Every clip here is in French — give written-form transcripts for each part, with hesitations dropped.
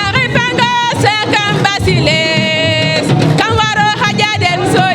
Arifanga sa kambasiles, kanwaro hajaden so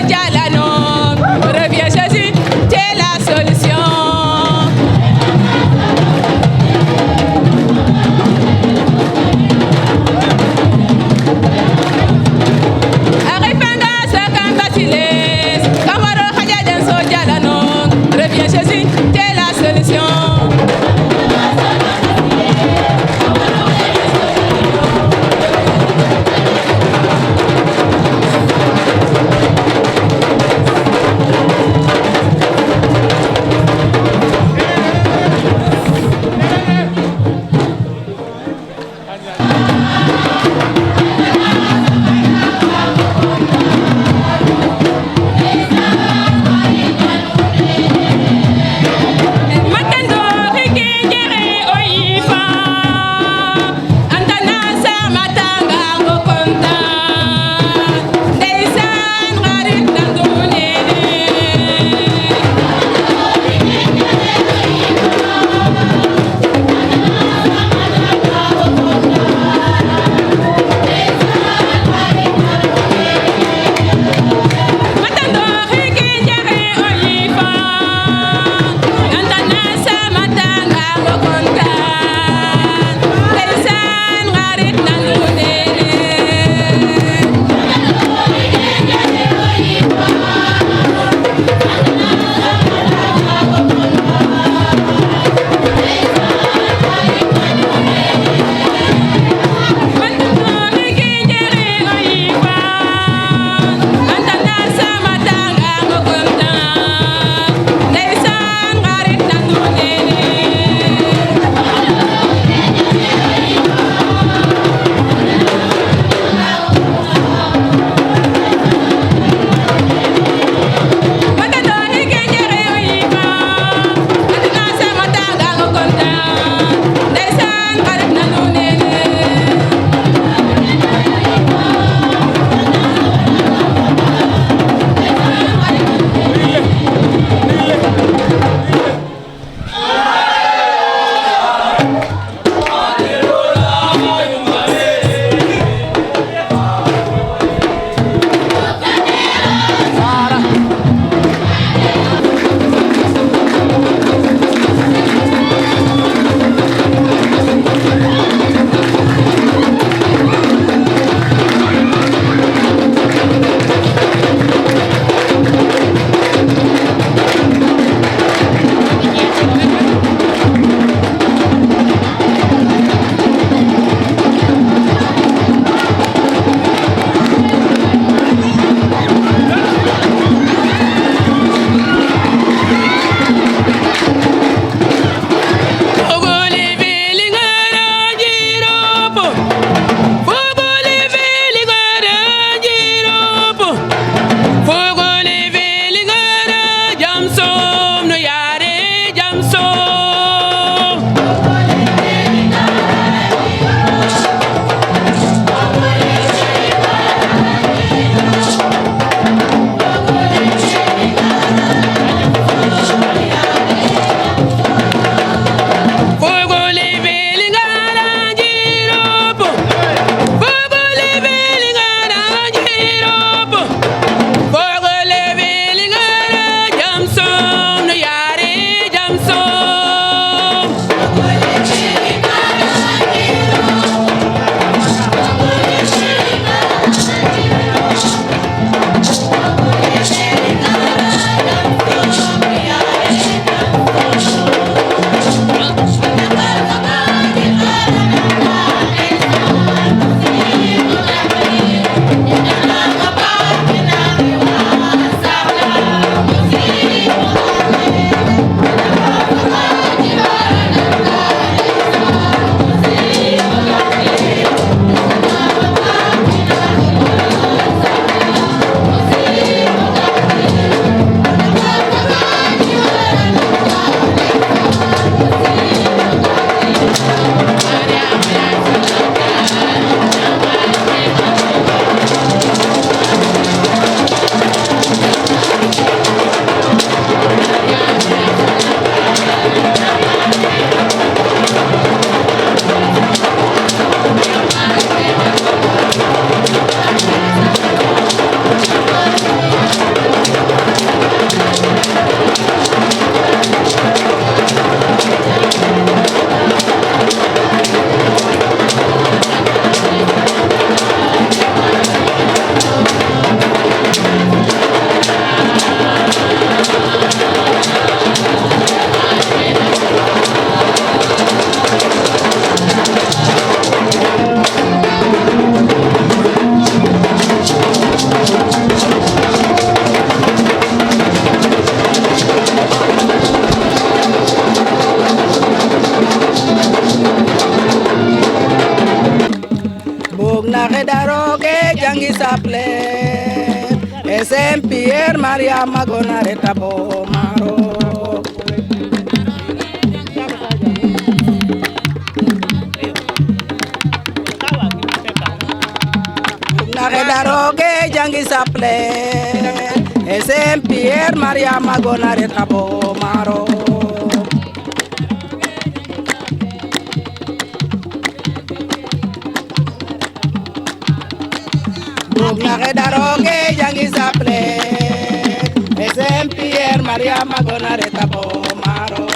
e Saint Pierre Maria Magonare tabo maro nare daroge jangi saple e Saint Pierre Maria Magonare tabo maro nare daroge jangi saple e Saint Pierre Maria Magonare tabo maro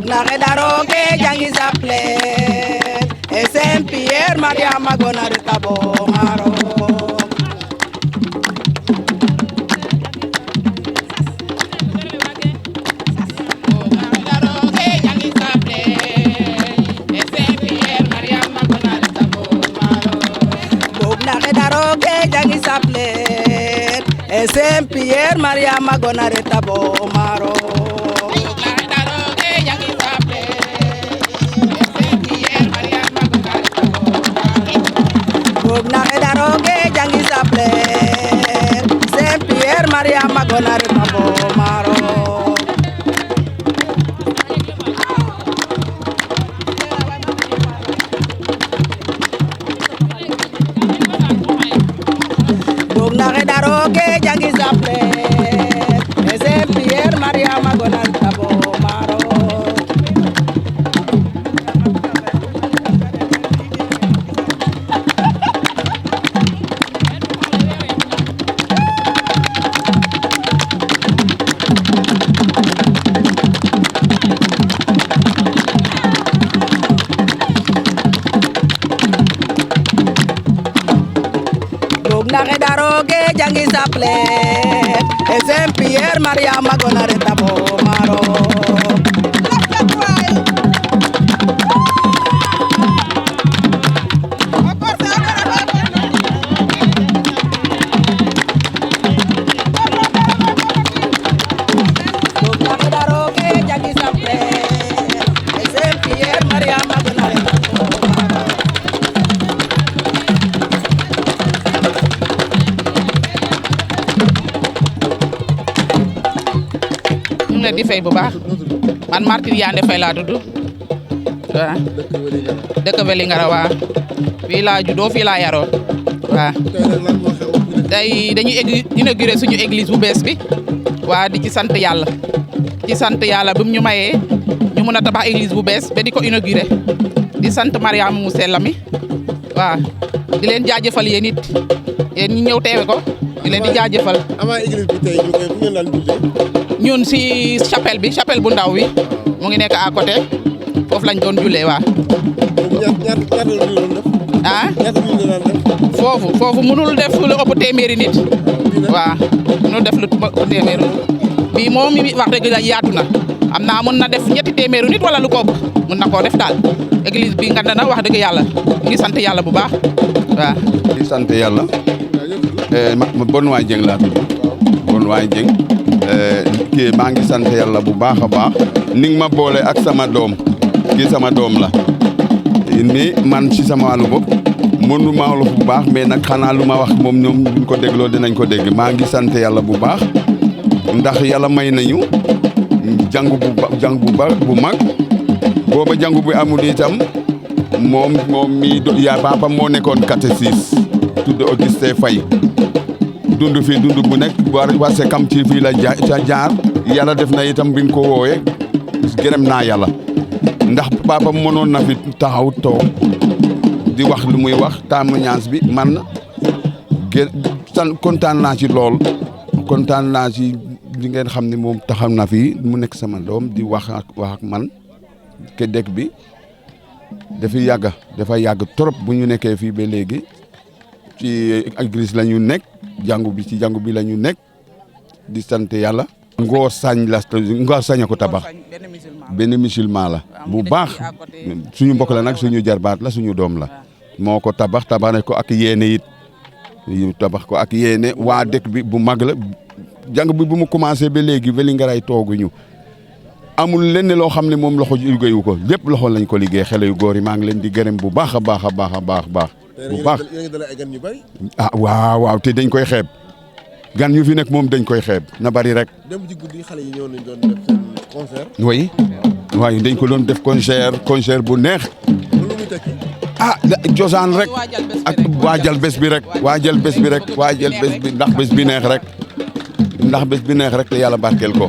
nare daroge jangi saple e Saint Pierre Maria Magonare tabo maro jangi saple e Saint Pierre Maria Magonare tabo maro nare daroge jangi saple Saint Pierre Maria Magonare tabo maro nare daroge jangi saple e Saint Pierre Maria Magonare tabo maro nare daroge jangi saple e Saint Pierre Maria Magonare tabo maro nare daroge jangi saple e Saint Pierre Maria Magonare tabo di fay bu baax man Martir Yande Faye laa tudd waaw dëkk Vélingara waaw fii laa juddoo fii laa yaroo waaw tey dañuy inauguré suñu église bu bees bi waa di ci sant yàlla bi mu ñu mayee ñu mën a tabax église bu bees ba di ko inauguré di sant Mariama mu sell mi waaw di leen jaajëfal yéen it yéen ñi ñëw teewe ko di leen di jaajëfal avant église bi tey ñu koy fu ngeen daan jullee ñun si chapelle bu ndaw wi mu ngi nekk à côté foofu lañ doon jullee waa ñaata la ñu doon def ah ñaata la ñu doon def foofu mënul def lu ëpp téeméeri nit waaw mënul def lu ëpp téeméeri bii moom mi wax dëgg la yaatu na am naa mën na def ñetti téeméeri nit wala lu ko ëpp mën na koo def daal église bi ngand na wax dëgg yàlla ñu ngi sant yàlla bu baax waaw di sant yàlla bon waay jëng laa tudd bon waay jëng kii maa ngi sant yàlla bu baax a baax ni nga ma boole ak sama doom kii sama doom la ni man ci sama wàllu bopp mënu ma wolof bu baax mais nag xanaa lu ma wax moom ñoom buñ ko dégloo dinañ ko dégg maa ngi sant yàlla bu baax ndax yàlla may nañu jàngu bu mag booba jàngu bi amul itam moom mi yaa papa moo nekkoon catéchiste tudd Auguste Faye dund fii dund bu nekk war sekam ci fii la jaar yàlla def na itam biñ ko woowee gërëm naa yàlla ndax papa mënoon na fi taxaw toog di wax lu muy wax témoignage bi man kontaan naa ci lool kontaan naa ci li ngeen xam ne moom taxaw na fi mu nekk sama doom di wax ak man ke dëkk bi dafa yàgg trop bu ñu nekkee fii ba léegi ci église la ñu nekk ci jàngu bi la ñu nekk di sant yàlla. Ngor Sañ ko tabax benn musulman la bu baax suñu mbokk la nag suñu jarbaat la suñu doom la moo ko tabax ko ak yéene it tabax ko ak yéene waa dëkk bi bu mag la jàng bi bu mu commencé ba léegi Vélingara tooguñu amul lenn loo xam ne moom loxo liggéeyu ko lépp loxo lañ ko liggéey xale yu góor yi maa ngi leen di gërëm bu baax a baax a baax a baax bu baax ah waaw te dañ koy xeeb gan ñu fi nekk moom dañ koy xeeb na bari rek. dem ci guddi xale yi ñëw nañ doon def seen concert. oui waaye dañ ko doon def concert bu neex. loolu muy tekki. ah cosaan rek ak waajal bés bi rek waajal bés bi rek waajal bés bi ndax bés bi neex rek ndax bés bi neex rek te yàlla barkeel ko.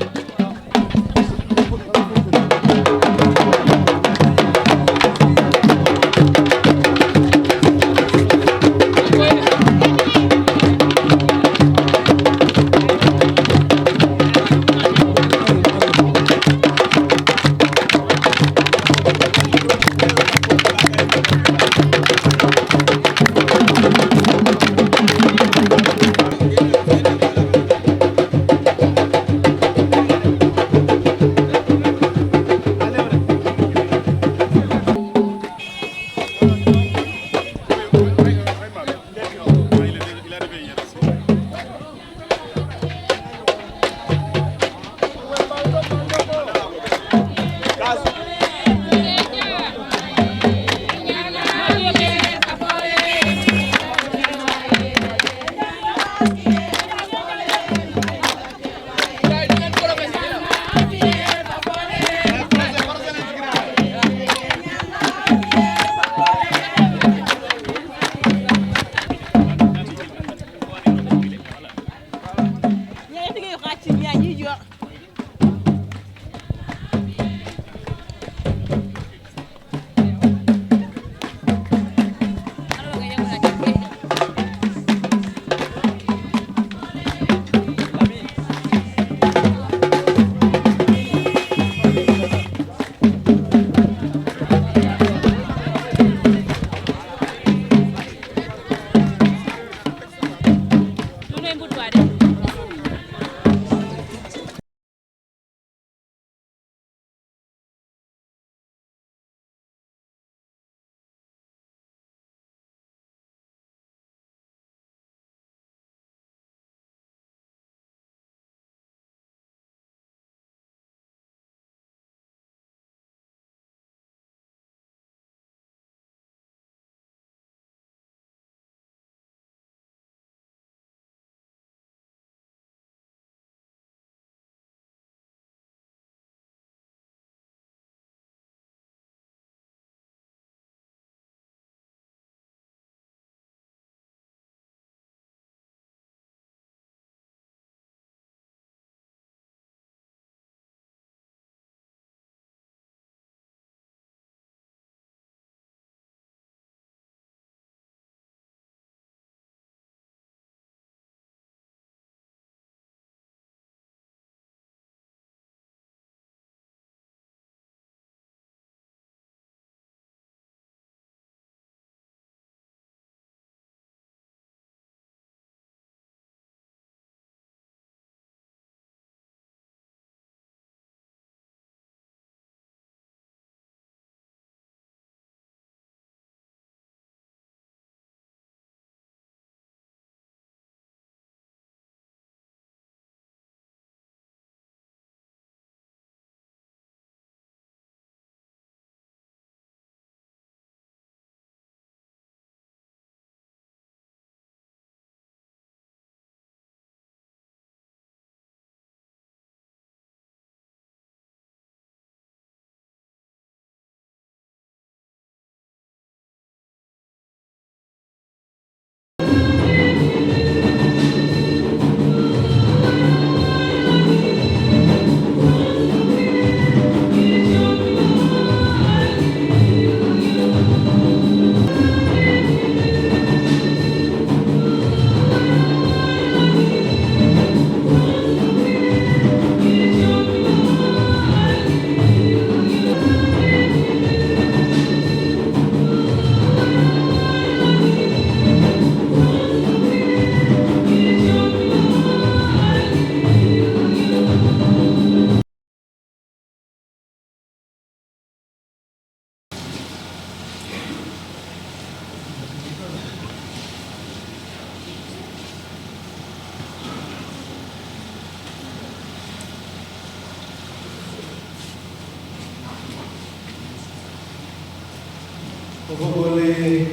Fogole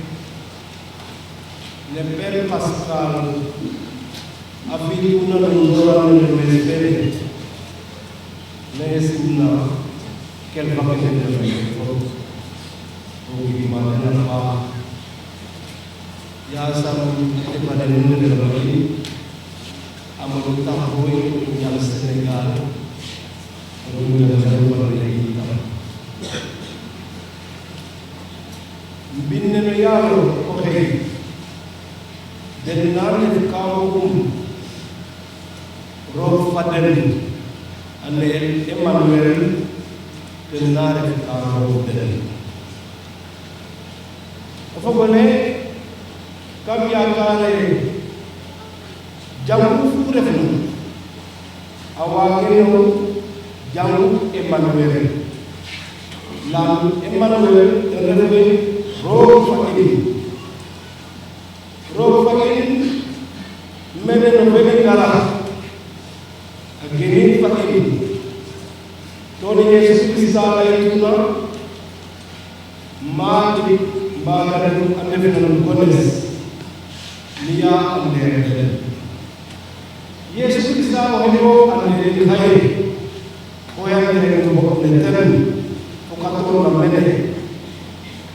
le Père Pascal a fait une longue de mais simna quel va que ne o imagina pa ya sam te pada nunde de bali amul ta hoy ya Senegal o ya jaru bali binne no yaro ko xey den naan kaawum ro faden ane Emmanuel den naare kaawum den fogole kam yaakaare jangu fu refnu awa geno jangu Emmanuel lam Emmanuel refe roog fakin mene no bene ngala a genin fakin to ni Yesu Krista lay tuna maati mbagaren ande fenan gones niya ande Yesu Krista o hebo ande ni haye o yande no bo ne teren o kato na mene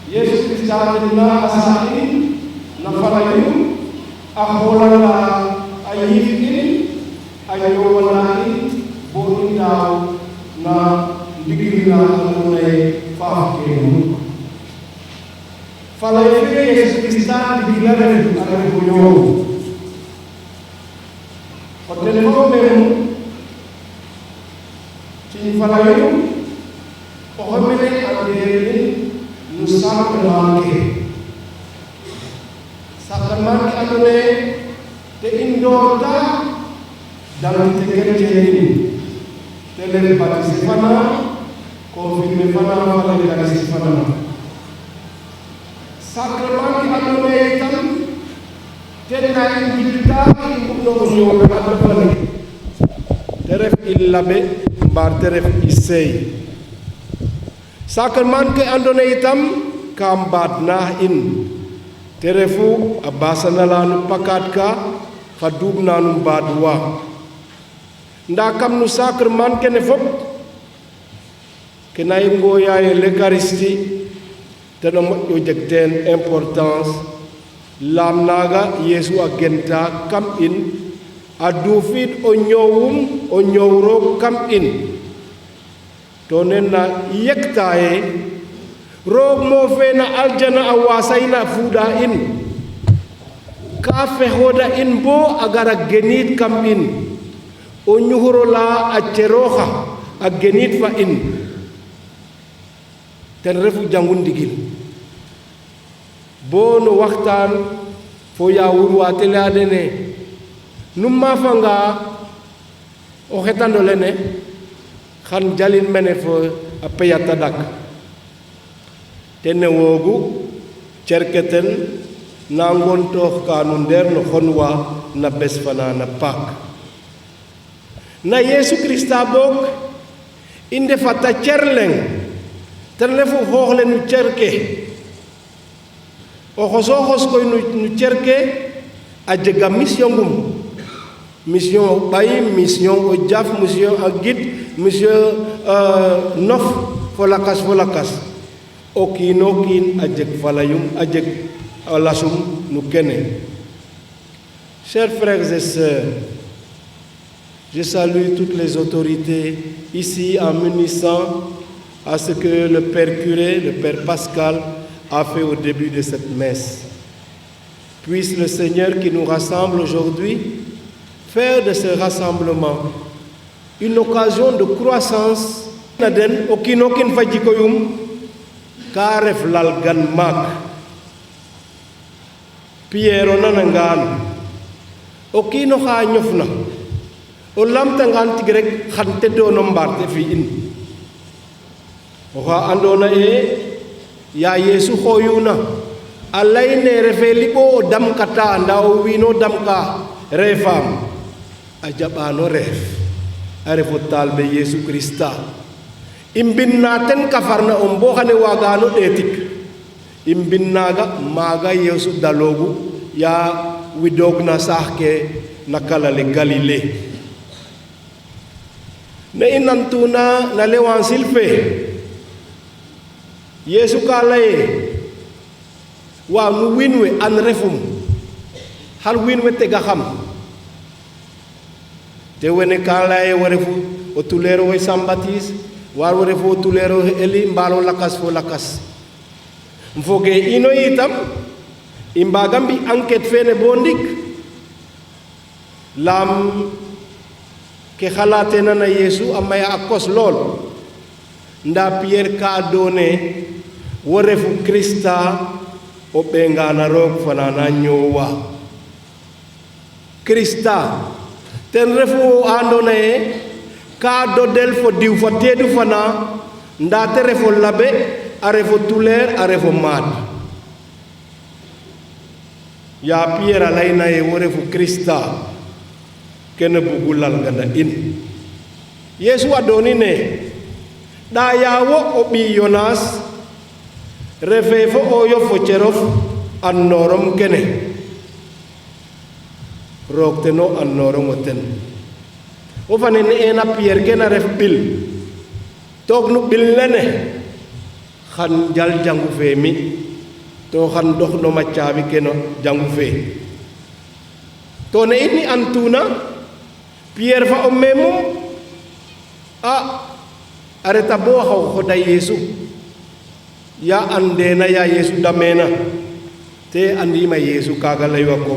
Yesus Krista na asahin na falayu aholala ayifikin ayowalain bonin daw na digiri na anunay fafkenu falayu Yesus Krista digilaren ang buyo pagdelevo memu sin falayu ohomene anderin Sakramante anune te indota dalam tekerjein tele participana confirme fana fala participana Sakramante anune tam tena indita ibno nyo adapani teref illabe bar teref isei Sakraman ke andone itam kambat nah in terefu abasanalanu pakat ka fadub nanu badwa ndakam nu sakraman ke nefop ke nay ngoya l'Eucharistie tena mo jekten importance lam naga Yesu agenta kam in adufit o nyowro kam in to nenna yektaye roog mo fena aljana awasayna fuda in ka fehoda in bo agara genit kam in o nyuhrola a ceroxa a genit fa in ten refu jangun digil bo no waxtaan fo ya wurwa tele adene num mafanga o xetando lene xan jalin mene fo a peyata dak tene wogu cerketen na ngontox ka nu ndeer no xonwa na bes fana na pak na Yesu Krista bok inde fata cerleng ten refu xooxle nu cerke o xosoxos koy nu cerke a jega mission ngum mission bay mission o jaf mission a gid monsieur nof folakas o kiino kiin a jeg falayum a jeg lasum nu kene. Chers frères et sœurs, je salue toutes les autorités ici en m'unissant à ce que le Père curé, le Père Pascal, a fait au début de cette messe. Puisse le Seigneur qui nous rassemble aujourd'hui faire de ce rassemblement une occasion de croissance. Naden okinokin fajikoyum karef lalgan mak Piero nanangan okino kha ñofna o lamtangan tigrek xante do no mbarte fi in o kha andona ya Yesu khoyuna alay ne refe libo dam kata ndaw wino dam ka refam a jabano ref arefo talbe Yesu Krista imbin naten kafarna ombo xane wagano etik imbinaga maga Yesu dalogu ya widogna sahke nakalale Galile ne inantuna na lewan silfe Yesu kalaye wa nu winwe an refum hal winwe tega xam te wene kalaye warefu o tulero way sambatis war warefu o tulero eli mbalo lakas fo lakas mfoge ino itam imbagam bi enquête fene bondik lam ke xalaate na Yesu amaya akos lol nda Pierre ka done warefu Krista o bengana rok fanana nyowa Krista ten refu andone ka do del fo diw fo tedu fana nda te refo labe a refo tuler a refo mad ya Pierre layna e wo refu Krista kene bugulal ganda in Yesu adoni ne da yawo o bi Yonas refe fo o yo fo cerof an norom kene rokte no an norom ten o fane ne ena Pierre kena ref bil tok nu bil lene xan jal jangu fe mi to xan dox no maccabi keno jangu fe to ne ini antuna Pierre fa o memum areta bo xaw xoda Yesu ya andena ya Yesu damena te andima Yesu kaga laywa ko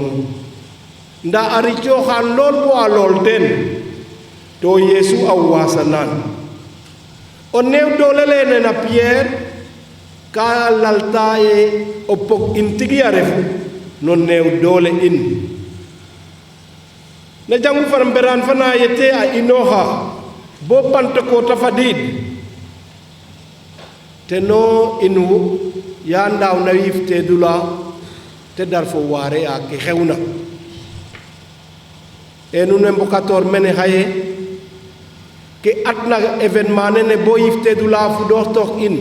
nda ari xan lol bo a lol ten to Yesu awasanan o new dole lene na Pierre ka lalta e o pok intigi a refu no new dole in na jangu faram beran fana yete a inoha bo Pentecôte fadid te no inu ya ndaw na yifte dula te dar fo ware a ke xewna e nu ne mbokator mene xaye ke atna événement ne bo yifte dula fu do tok in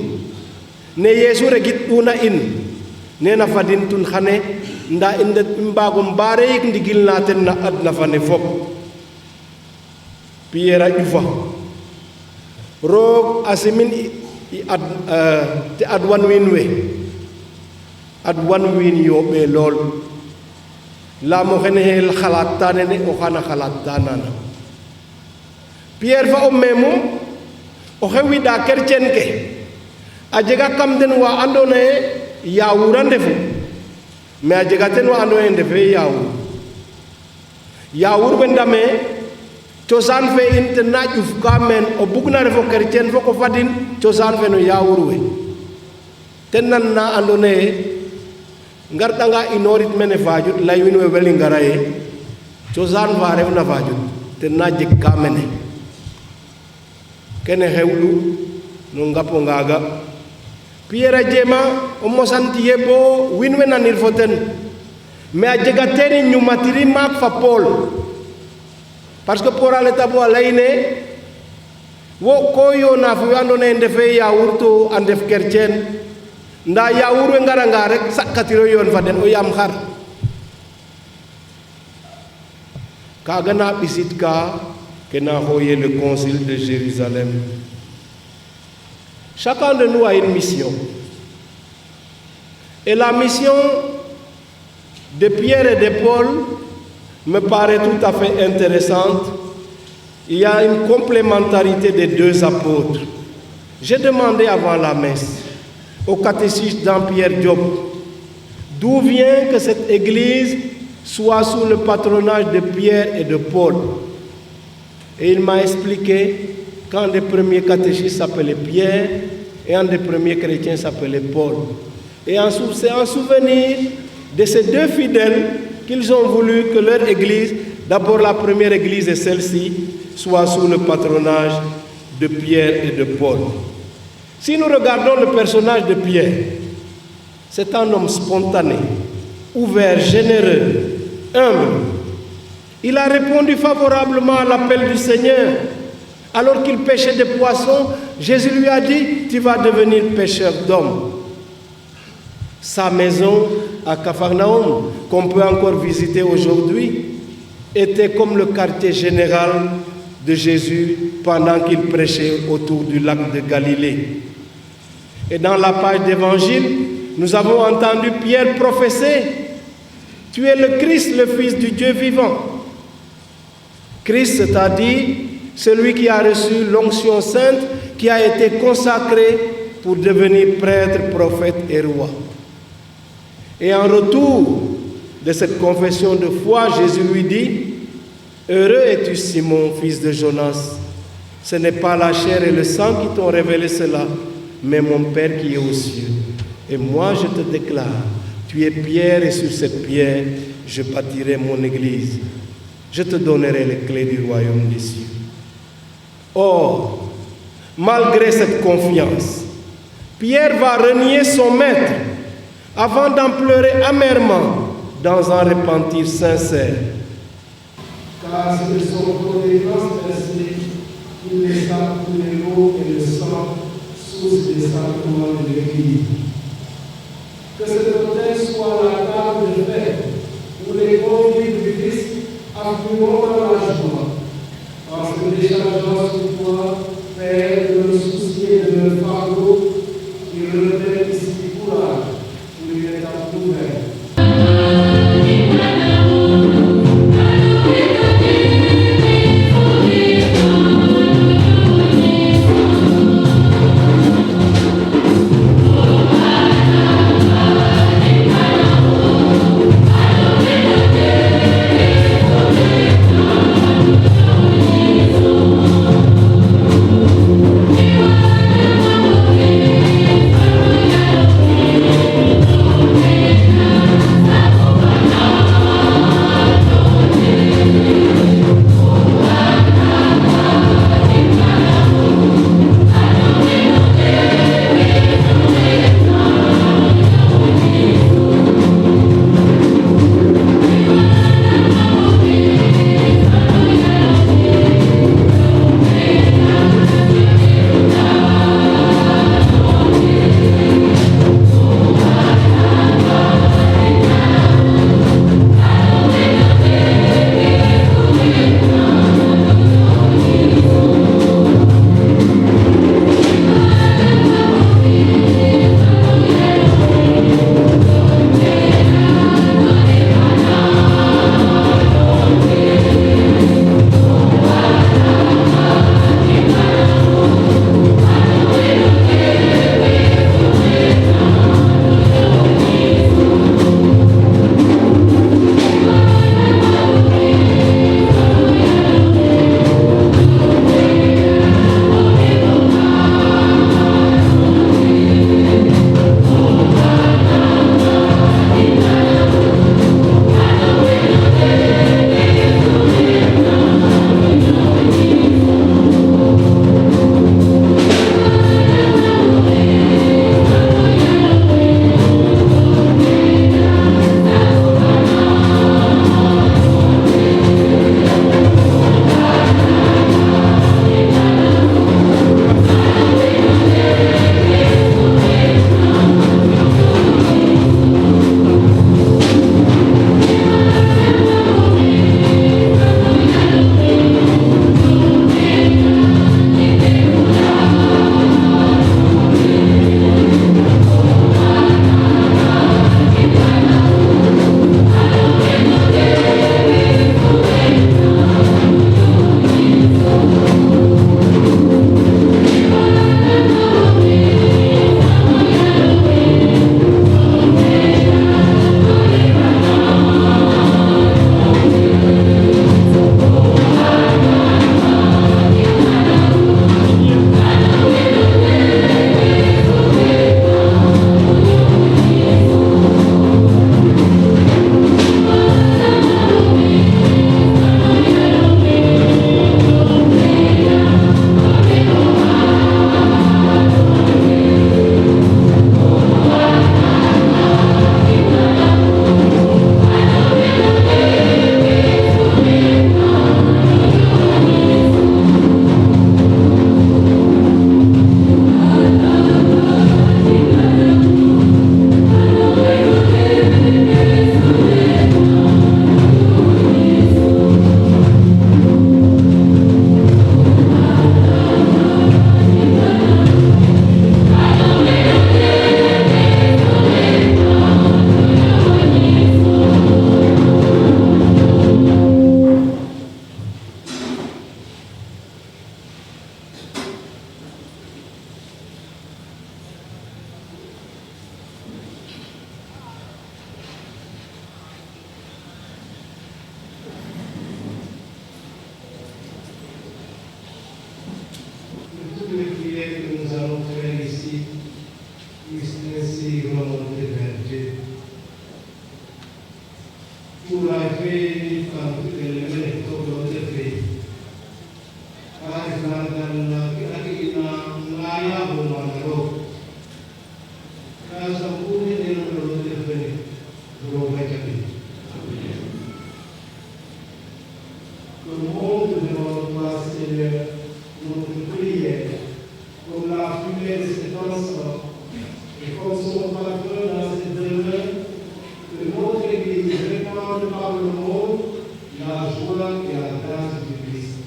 ne Yesu regit una in nena fadin tun xane nda inde mbagum bare yik ndigil na ten na adna fane fop Pierre jufa rog asimin te adwan winwe adwan win yo be lol la mo xene hel xalat tanene o xana xalat tanana Pierre fa o memu o xewi da kercen ke a jega kam den wa andone yawura ndefu mais a jega ten wa andone ndefe yawur be ndame cosaan fe in te naajuf ka men o bugna refo chrétien fo ko fadin cosaan fe no yawur we ten nan na andone ngarɗanga inorit mene Fadiouth lay win we weli ngara ye cosaan fa refna Fadiouth ten na jeg ka mene kene xewlu no ngapo ngaga Pierre jema o mosantiye bo win we nanir fo ten mais a jega teni ñumatiri maak fa Paul parce que pour ale tabo layne wo ko yo na fu andone ndefe yawur to andef chrétien nda yawur we ngara nga rek sakatiro yon fa den o yam xar kaga na bisit ka que n'a envoyé le concile de Jérusalem. Chacun de nous a une mission. Et la mission de Pierre et de Paul me paraît tout à fait intéressante. Il y a une complémentarité des deux apôtres. J'ai demandé avant la messe au catéchiste Jean-Pierre Diop d'où vient que cette église soit sous le patronage de Pierre et de Paul. Et il m'a expliqué qu'un des premiers catéchistes s'appelait Pierre et un des premiers chrétiens s'appelait Paul. Et c'est en souvenir de ces deux fidèles qu'ils ont voulu que leur église, d'abord la première église et celle-ci, soit sous le patronage de Pierre et de Paul. Si nous regardons le personnage de Pierre, c'est un homme spontané, ouvert, généreux, humble. Il a répondu favorablement à l'appel du Seigneur. Alors qu'il pêchait des poissons, Jésus lui a dit, tu vas devenir pêcheur d'hommes. Sa maison à Capharnaüm, qu'on peut encore visiter aujourd'hui, était comme le quartier général de Jésus pendant qu'il prêchait autour du lac de Galilée. Et dans la page d'évangile, nous avons entendu Pierre prophétiser: tu es le Christ, le Fils du Dieu vivant. Christ, c'est-à-dire celui qui a reçu l'onction sainte, qui a été consacré pour devenir prêtre, prophète et roi. Et en retour de cette confession de foi, Jésus lui dit: heureux es-tu, Simon, fils de Jonas. Ce n'est pas la chair et le sang qui t'ont révélé cela, mais mon Père qui est aux cieux. Et moi, je te déclare, tu es pierre, et sur cette pierre, je bâtirai mon église. Je te donnerai les clés du royaume des cieux. Or, malgré cette confiance, Pierre va renier son maître avant d'en pleurer amèrement dans un repentir sincère. Car c'est de son connaissance ainsi qu'il échappe tous les mots et le sang, source des sacrements de l'Église. Que cet autel soit la table de fête où les convives du Christ afflueront dans la joie, parce que déchargeant sur toi, Père, de le soucier de leur fardeau, qui relève ici du courage pour une étape nouvelle. ainsi remonter vers Dieu. Pour la vie, quand tu es levé, tu dois te faire. Par exemple, le monde devant toi, Seigneur, notre prière, comme la fumée de cet encens, et comme son parfum dans ses demeures, que notre Église répande par le monde la joie et la grâce du Christ.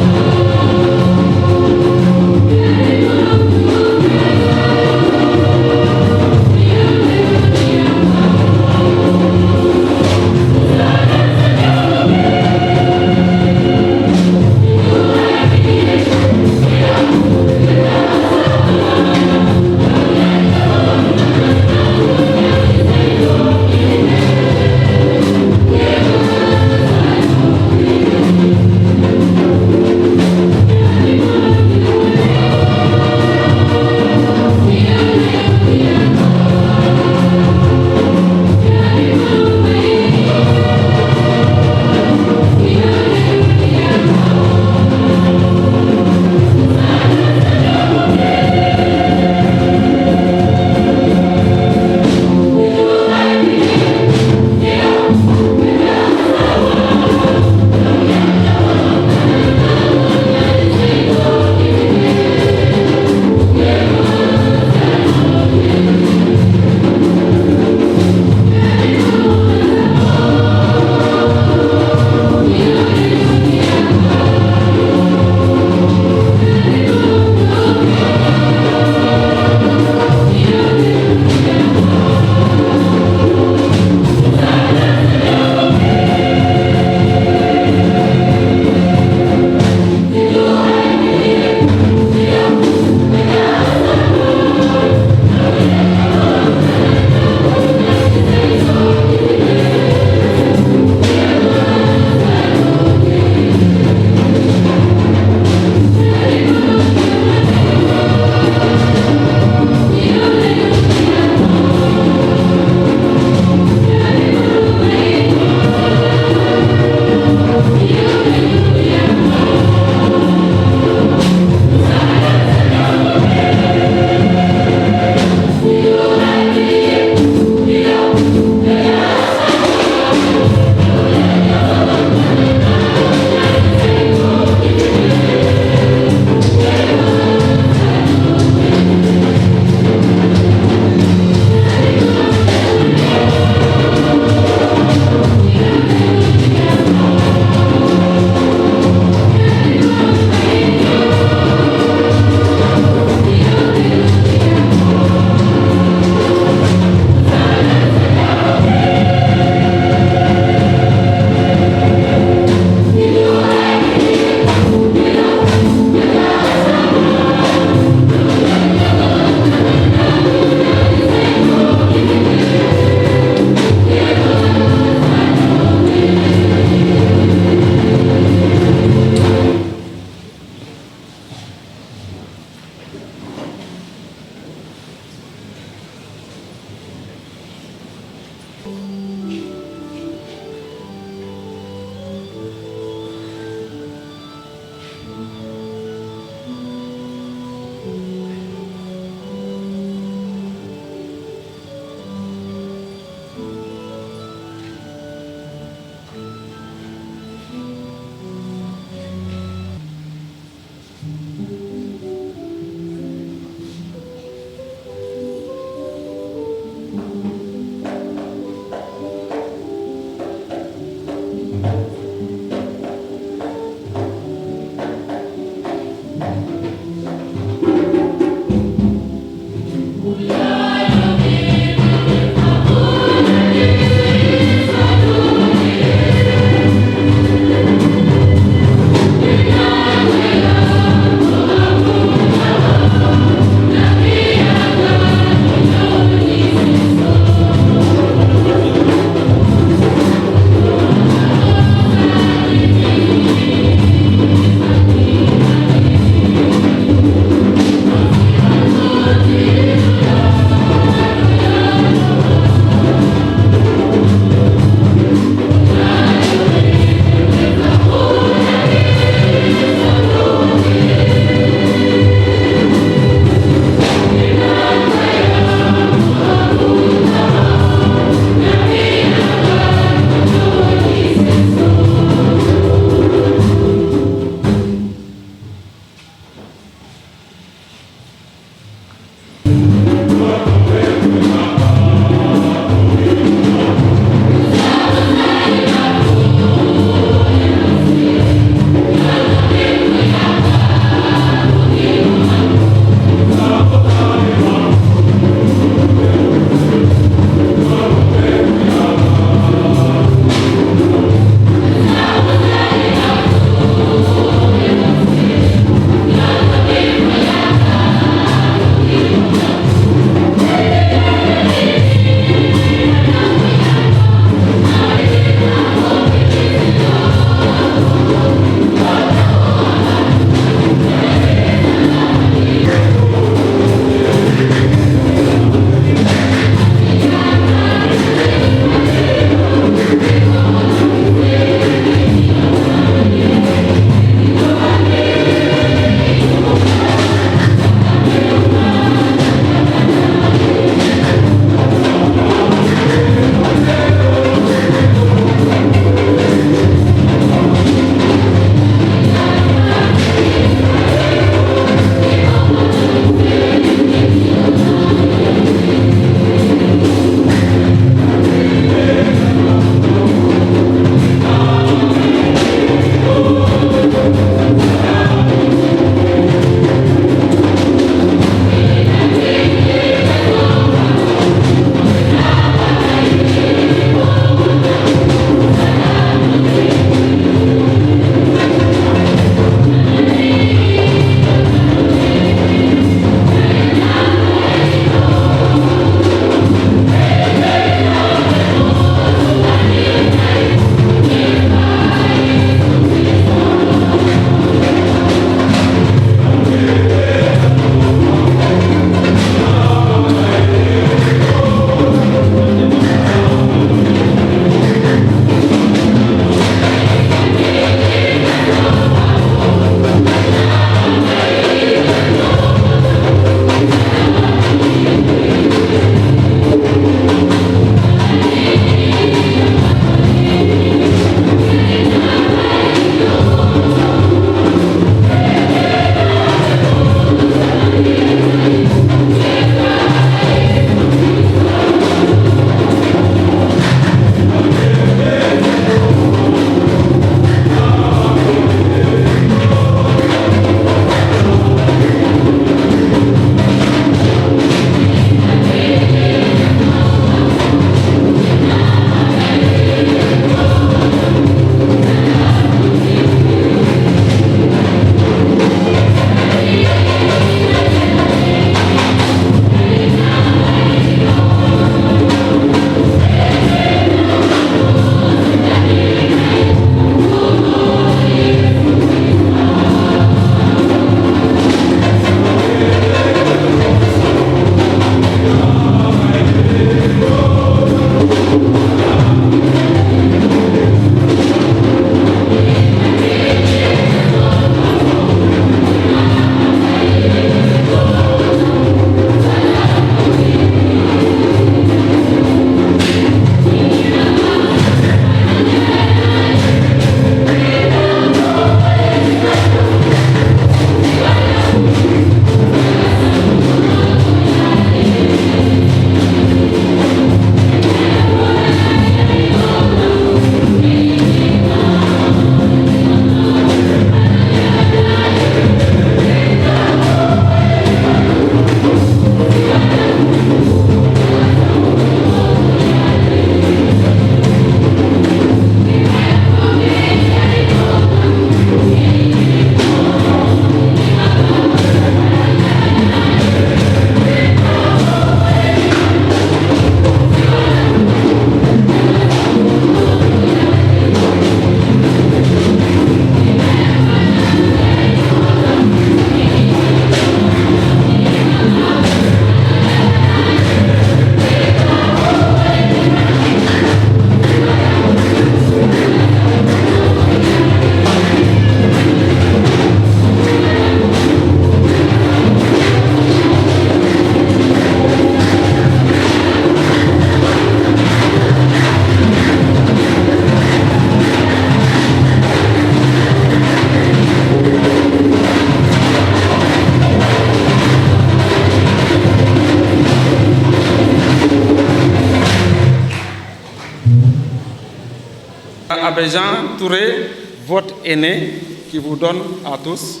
Abbé Jean Touré, votre aîné, qui vous donne à tous.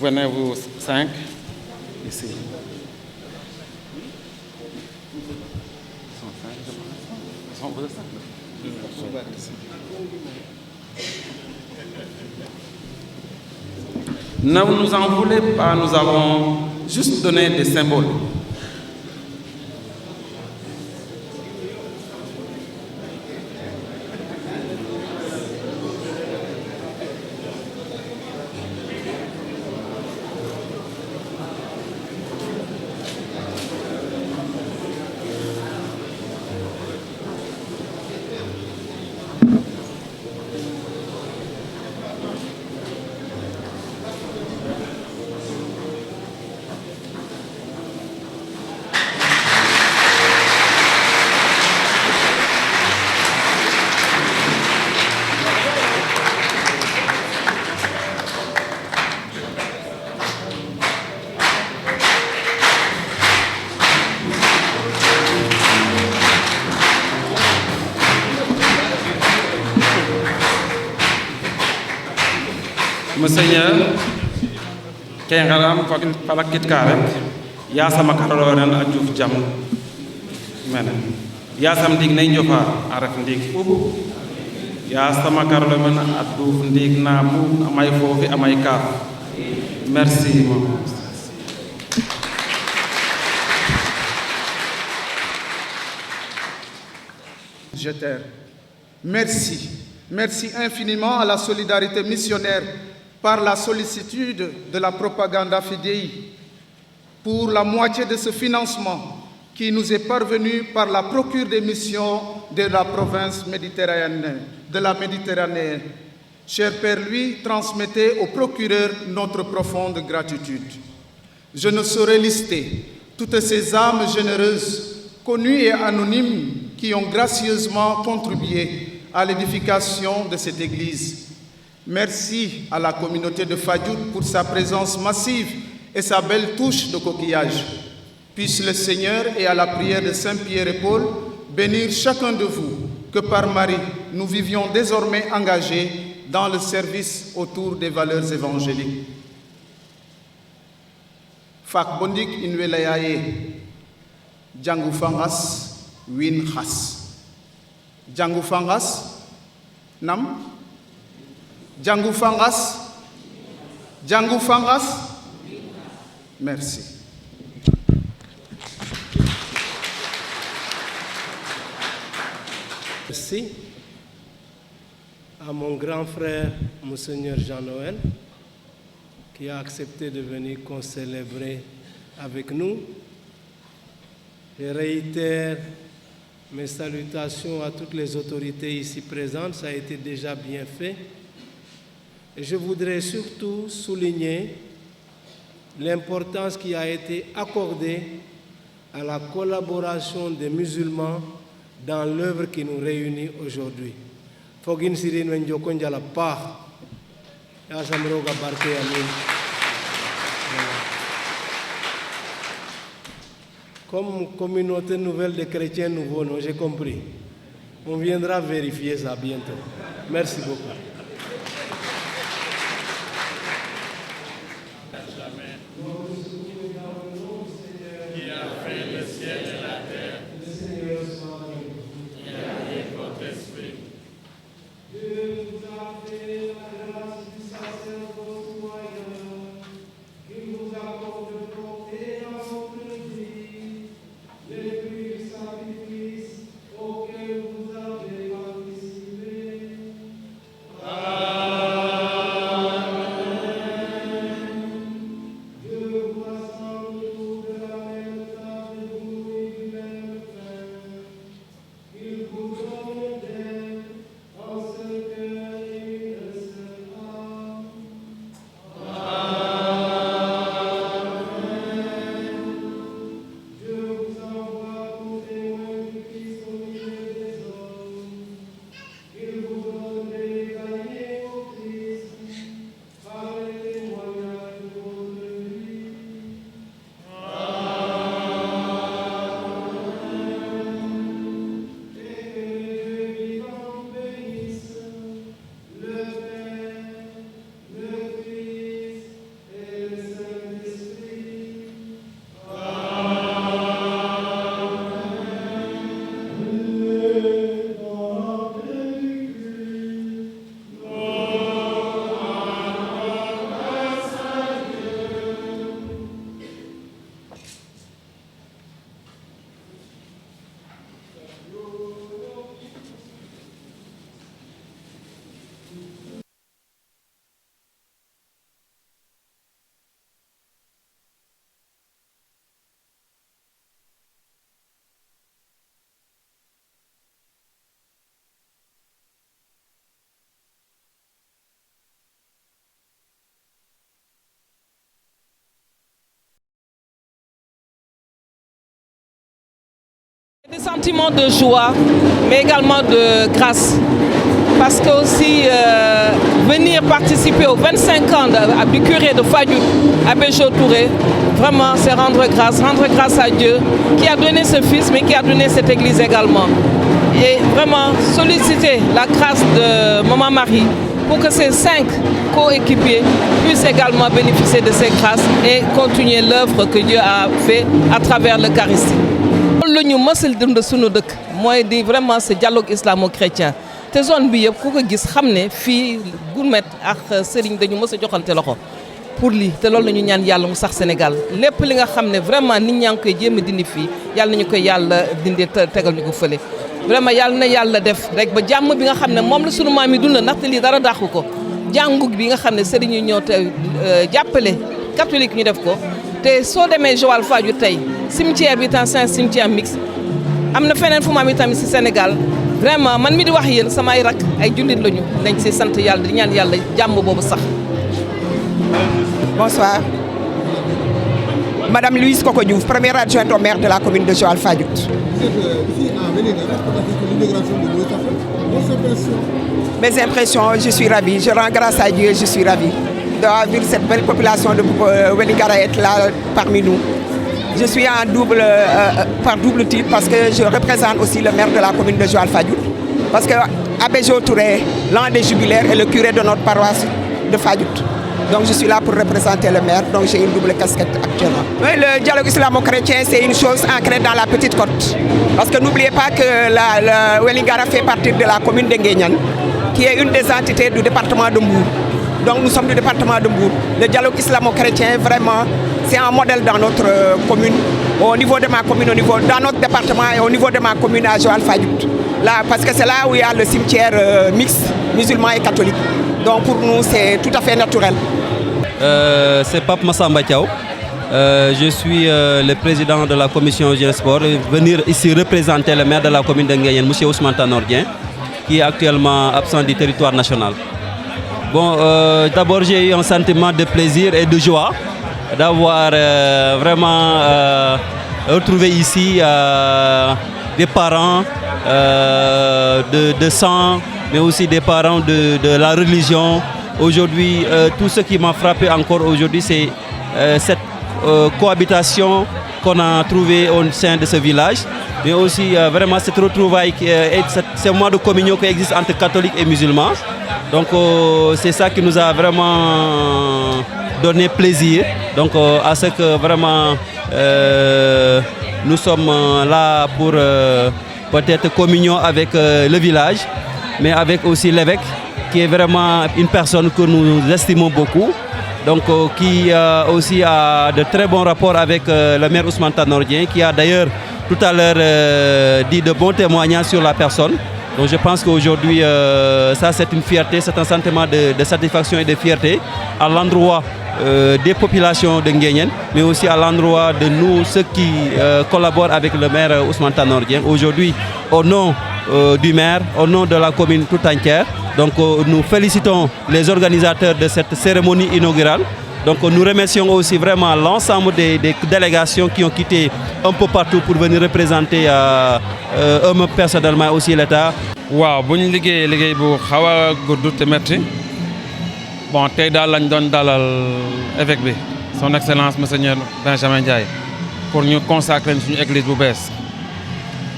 Venez vous 5 ici. Ne nous en voulez pas, nous avons juste donné des symboles. Monseigneur, kengaram falakit karek, yasam karoloren adjuf jam, mena, yasam dig ney jofa araf ndig ubu, yasam karoloren adjuf ndig nabu amay fofi amay kaf. Merci mon. Merci. Merci infiniment à la solidarité missionnaire par la sollicitude de la propaganda Fidei pour la moitié de ce financement qui nous est parvenu par la procure des missions de la province méditerranéenne, de la Méditerranée. Cher Père, lui, transmettez au procureur notre profonde gratitude. Je ne saurais lister toutes ces âmes généreuses, connues et anonymes, qui ont gracieusement contribué à l'édification de cette Église. Merci à la communauté de Fadiout pour sa présence massive et sa belle touche de coquillage. Puisse le Seigneur, et à la prière de Saint Pierre et Paul, bénir chacun de vous, que par Marie, nous vivions désormais engagés dans le service autour des valeurs évangéliques. Fak bondik inwelayaye, jangu fangas, win khas. Jangu fangas, nam? Django Fangas. Django Fangas. Merci. Merci à mon grand frère, Monseigneur Jean-Noël, qui a accepté de venir concélébrer avec nous. Je réitère mes salutations à toutes les autorités ici présentes, ça a été déjà bien fait. Et je voudrais surtout souligner l'importance qui a été accordée à la collaboration des musulmans dans l'œuvre qui nous réunit aujourd'hui. Fogin sirin wen joko njala paax ya sam roga barke amin. Comme communauté nouvelle de chrétiens nouveaux, j'ai compris. On viendra vérifier ça bientôt. Merci beaucoup. Sentiment de joie, mais également de grâce. Parce que aussi venir participer aux 25 ans du curé de Fadiout, Abbé Jo Touré, vraiment c'est rendre grâce à Dieu qui a donné ce fils, mais qui a donné cette église également. Et vraiment solliciter la grâce de Maman Marie pour que ces 5 coéquipiers puissent également bénéficier de ces grâces et continuer l'œuvre que Dieu a fait à travers l'Eucharistie. Lu ñu mësul dund sunu dëkk mooy di vraiment ce dialogue islamo-chrétien te zone bi yëpp ku ko gis xam ne fii Gourmet ak Serigne dañu mës a joxante loxo pour lii te loolu la ñu ñaan yàlla mu sax Sénégal lépp li nga xam ne vraiment nit ñaa ngi koy jéem a dindi fii yàlla nañu koy yàlla dindi tegal ñu ko fële. vraiment yàlla na yàlla def rek ba jàmm bi nga xam ne moom la sunu maam yi dund ndaxte lii dara dàqu ko jàngu bi nga xam ne Serigne ñu ñëw te jàppale catholique ñu def ko te soo demee Joal Fadiouth tey cimetière bi tam c'est un cimetière mixte am na feneen fu mu am itam ci Sénégal vraiment man mi di wax yéen samay rak ay jullit lañu nañ ci sant yàlla di ñaan yàlla jàmm boobu sax. Bonsoir. Madame Louise Coco Diouf, première adjointe au maire de la commune de Joal Fadiouth. Vous êtes ici à Vélingara pour l'immigration de nos enfants. Vos impressions? Mes impressions, je suis ravie. Je rends grâce à Dieu, je suis ravie d'avoir vu cette belle population de Vélingara être là parmi nous. Je suis par double titre parce que je représente aussi le maire de la commune de Joal Fadiouth. Parce que Abbé Jo Touré, l'un des jubilaires, est le curé de notre paroisse de Fadiouth. Donc je suis là pour représenter le maire, donc j'ai une double casquette actuellement. Oui, le dialogue islamo-chrétien, c'est une chose ancrée dans la petite côte. Parce que n'oubliez pas que le Vélingara fait partie de la commune de Nguéniane, qui est une des entités du département de Mbour. Donc nous sommes du département de Mbour. Le dialogue islamo-chrétien, vraiment, c'est un modèle dans notre commune, au niveau de ma commune, dans notre département et au niveau de ma commune à Joal Fadiouth. Là, parce que c'est là où il y a le cimetière mixte, musulman et catholique. Donc pour nous, c'est tout à fait naturel. C'est Pape Massamba Thiaw. Je suis le président de la commission Jeunesse Sport. Venir ici représenter le maire de la commune de Nguéniène, M. Ousmane Tanor Dieng, qui est actuellement absent du territoire national. Bon, d'abord j'ai eu un sentiment de plaisir et de joie d'avoir vraiment retrouvé ici des parents de sang, mais aussi des parents de la religion. Aujourd'hui, tout ce qui m'a frappé encore aujourd'hui, c'est cette cohabitation qu'on a trouvée au sein de ce village, mais aussi vraiment cette retrouvaille et ce mois de communion qui existe entre catholiques et musulmans. Donc c'est ça qui nous a vraiment donné plaisir. Donc à ce que vraiment nous sommes là pour peut-être communion avec le village, mais avec aussi l'évêque, qui est vraiment une personne que nous estimons beaucoup, donc qui aussi a de très bons rapports avec le maire Ousmane Tanor Dieng, qui a d'ailleurs tout à l'heure dit de bons témoignages sur la personne. Donc je pense qu'aujourd'hui, ça c'est une fierté, c'est un sentiment de satisfaction et de fierté à l'endroit des populations de Nguéniène, mais aussi à l'endroit de nous, ceux qui collaborent avec le maire Ousmane Tanor Dieng. Aujourd'hui, au nom du maire, au nom de la commune tout entière, donc nous félicitons les organisateurs de cette cérémonie inaugurale. Donc nous remercions aussi vraiment l'ensemble des délégations qui ont quitté un peu partout pour venir représenter eux-mêmes personnellement aussi l'État. waaw bu ñu liggéey bu xaw a gudd te metti bon tey daal lañ doon dalal évêque bi son excellence monseigneur Benjamin Ndiaye pour ñu consacrer suñu église bu bees.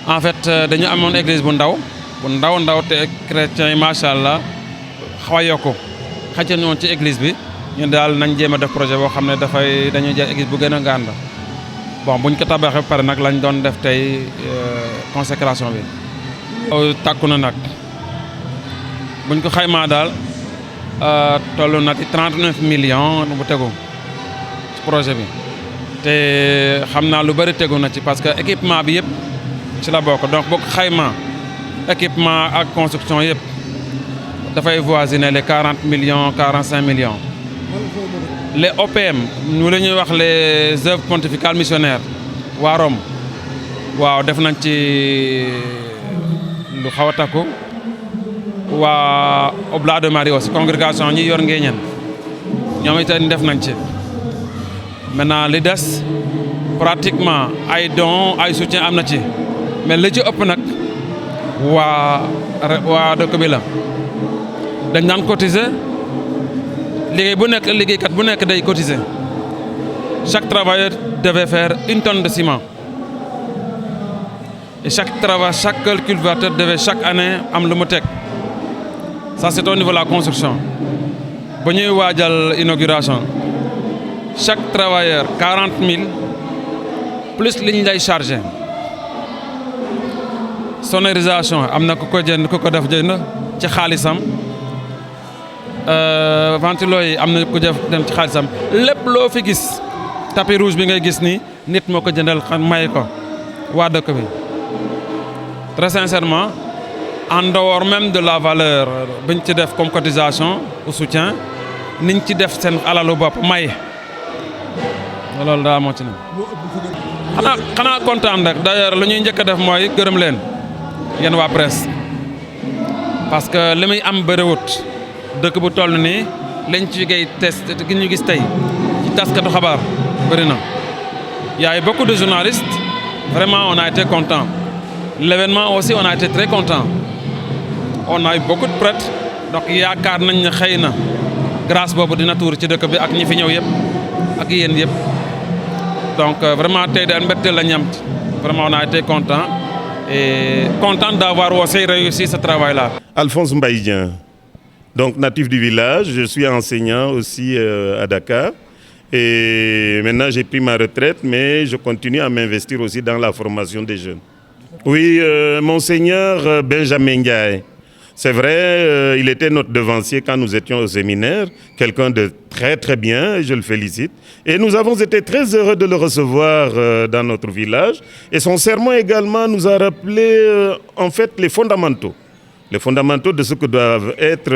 En fait dañu amoon église bu ndaw te chrétiens yi macha allah xaw a yokku xëcc ñoon ci église bi ñun daal nañ jéem a def projet boo xam ne dañuy jël église bu gën a ngànd bon buñ ko tabaxee ba pare nag lañ doon def tey consécration bi. takku na nag buñ ko xaymaa daal toll na ci 39 millions bu tegu ci projet bi te xam naa lu bëri tegu na ci parce que équipement bi yëpp ci la bokk donc boo ko xaymaa équipement ak construction yëpp dafay voisiner les 40 millions 45 millions. Les OPM ñu la ñuy wax les œuvres pontificales missionnaires waa Rome waaw def nañ ci lu xaw a takku waa Oblats de Marie aussi congrégation ñi yor Nguéniène ñoom itam def nañ ci maintenant li des pratiquement ay dons ay soutien am na ci mais li ci ëpp nag waa dëkk bi la dañ daan cotiser liggéeykat bu nekk day cotiser chaque travailleur devait faire 1 tonne de ciment et chaque cultivateur devait chaque année am lu mu teg ça c'est au niveau de la construction ba ñuy waajal inauguration chaque travailleur 40 000 plus li ñu lay chargé sonorisation am na ku ko def jënd ci xaalisam ventilo yi am na ku def dem ci xaalisam lépp loo fi gis tapis rouge bi ngay gis ni nit moo ko jëndal may ko waa dëkk bi très sincèrement en dehors même de la valeur biñ ci def comme cotisation ou soutien niñ ci def seen alalu bopp may loolu daa moo ci ne xanaa kontaan rek d'ailleurs lu ñuy njëkk a def mooy gërëm leen yéen waa presse parce que li muy am bëriwut dëkk bu toll nii lañ ci gay test gi ñu gis tey ci taskatu xabaar bëri na y a eu beaucoup de journalistes vraiment on a été content l'événement aussi on a été très content on a eu beaucoup de prêtres donc yaakaar nañ ne xëy na grâce boobu dina tuur ci dëkk bi ak ñi fi ñëw yëpp ak yéen yëpp donc vraiment tey daal mbégte la ñam vraiment on a été content et content d'avoir aussi réussi ce travail-là. Alphonse Mbaïdien, donc natif du village, je suis enseignant aussi à Dakar et maintenant j'ai pris ma retraite mais je continue à m'investir aussi dans la formation des jeunes. Oui, Monseigneur Benjamin Ndiaye. C'est vrai, il était notre devancier quand nous étions au séminaire, quelqu'un de très très bien, je le félicite. Et nous avons été très heureux de le recevoir dans notre village. Et son sermon également nous a rappelé en fait les fondamentaux de ce que doivent être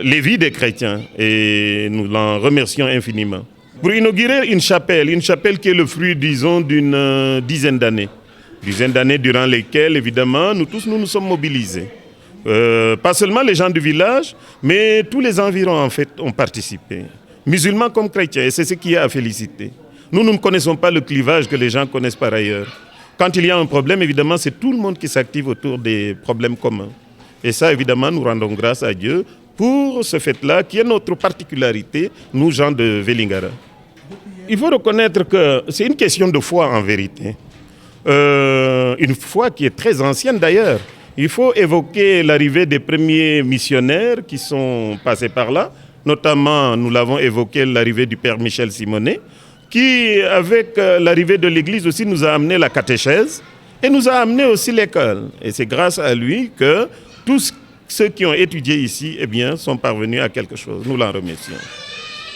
les vies des chrétiens. Et nous l'en remercions infiniment. Pour inaugurer une chapelle qui est le fruit, disons, d'une dizaine d'années durant lesquelles, évidemment, nous tous, nous sommes mobilisés. Pas seulement les gens du village, mais tous les environs, en fait, ont participé. Musulmans comme chrétiens, et c'est ce qui est à féliciter. Nous ne connaissons pas le clivage que les gens connaissent par ailleurs. Quand il y a un problème, évidemment, c'est tout le monde qui s'active autour des problèmes communs. Et ça, évidemment, nous rendons grâce à Dieu pour ce fait-là, qui est notre particularité, nous, gens de Vélingara. Il faut reconnaître que c'est une question de foi, en vérité. Une foi qui est très ancienne d'ailleurs. Il faut évoquer l'arrivée des premiers missionnaires qui sont passés par là. Notamment, nous l'avons évoqué, l'arrivée du Père Michel Simonet, qui, avec l'arrivée de l'Église aussi, nous a amené la catéchèse et nous a amené aussi l'école. Et c'est grâce à lui que tous ceux qui ont étudié ici, eh bien, sont parvenus à quelque chose. Nous l'en remercions.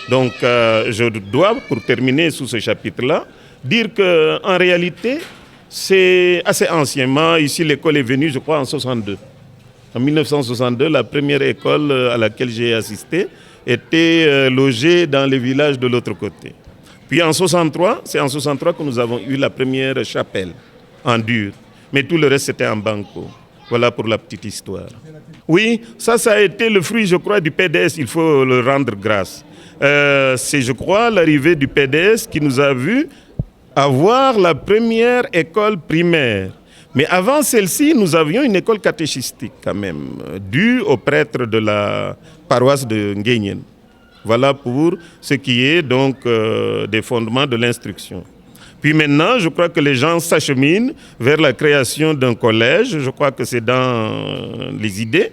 Donc, je dois, pour terminer sous ce chapitre-là, dire qu'en réalité, c'est assez anciennement. Ici, l'école est venue, je crois, en 62. En 1962, la première école à laquelle j'ai assisté était logée dans les villages de l'autre côté. Puis en 63, c'est en 63 que nous avons eu la première chapelle en dur. Mais tout le reste, c'était en banco. Voilà pour la petite histoire. Oui, ça a été le fruit, je crois, du PDS. Il faut le rendre grâce. C'est, je crois, l'arrivée du PDS qui nous a vu avoir la première école primaire. Mais avant celle-ci, nous avions une école catéchistique quand même, due aux prêtres de la paroisse de Nguyen. Voilà pour ce qui est donc des fondements de l'instruction. Puis maintenant, je crois que les gens s'acheminent vers la création d'un collège, je crois que c'est dans les idées,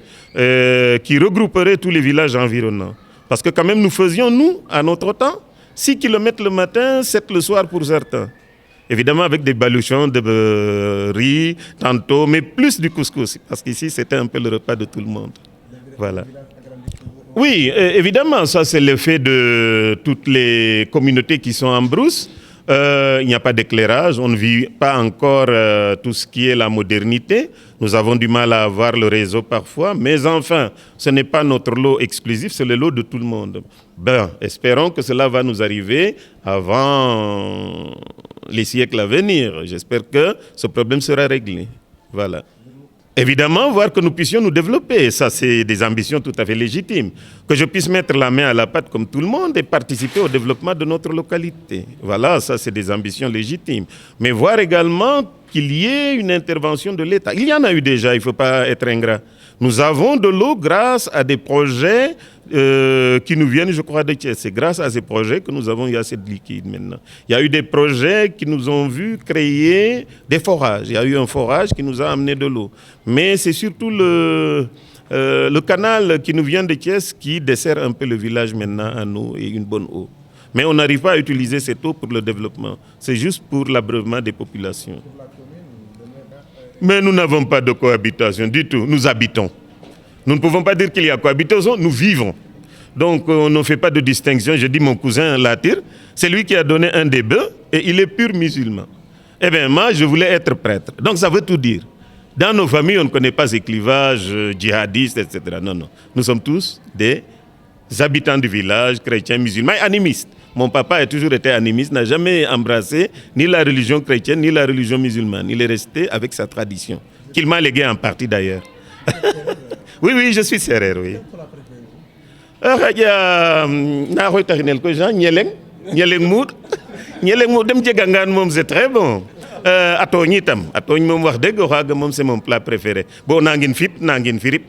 qui regrouperait tous les villages environnants. Parce que quand même, nous faisions, nous, à notre temps, 6 km le matin, 7 le soir pour certains. Évidemment avec des baluchons de riz, tantôt, mais plus du couscous, parce qu'ici, c'était un peu le repas de tout le monde. Voilà. Oui, évidemment, ça c'est l'effet de toutes les communautés qui sont en brousse. Il n'y a pas d'éclairage, on ne vit pas encore tout ce qui est la modernité. Nous avons du mal à avoir le réseau parfois, mais enfin, ce n'est pas notre lot exclusif, c'est le lot de tout le monde. Ben, espérons que cela va nous arriver avant les siècles à venir. J'espère que ce problème sera réglé. Voilà. évidemment, voir que nous puissions nous développer. Ça, c'est des ambitions tout à fait légitimes. Que je puisse mettre la main à la pâte comme tout le monde et participer au développement de notre localité. Voilà, ça, c'est des ambitions légitimes. Mais voir également qu'il y ait une intervention de l'État. Il y en a eu déjà, il ne faut pas être ingrat. Nous avons de l'eau grâce à des projets qui nous viennent, je crois, de Thiès. C'est grâce à ces projets que nous avons eu assez de liquide maintenant. Il y a eu des projets qui nous ont vu créer des forages. Il y a eu un forage qui nous a amené de l'eau. Mais c'est surtout le canal qui nous vient de Thiès qui dessert un peu le village maintenant à nous et une bonne eau. Mais on n'arrive pas à utiliser cette eau pour le développement. C'est juste pour l'abreuvement des populations. Mais nous n'avons pas de cohabitation du tout. Nous habitons. Nous ne pouvons pas dire qu'il y a cohabitation, nous vivons. Donc on ne fait pas de distinction. Je dis mon cousin Latir, c'est lui qui a donné un des bœufs et il est pur musulman. Eh bien moi, je voulais être prêtre. Donc ça veut tout dire. Dans nos familles, on ne connaît pas ces clivages djihadistes, etc. Non, non. Nous sommes tous des habitants du village, chrétiens, musulmans et animistes. Mon papa a toujours été animiste, n'a jamais embrassé ni la religion chrétienne ni la religion musulmane. Il est resté avec sa tradition, qu'il m'a léguée en partie d'ailleurs. Oui, oui, je suis sérère, oui. C'est très bon. C'est mon plat préféré. Bon, nangin fip, nangin firip.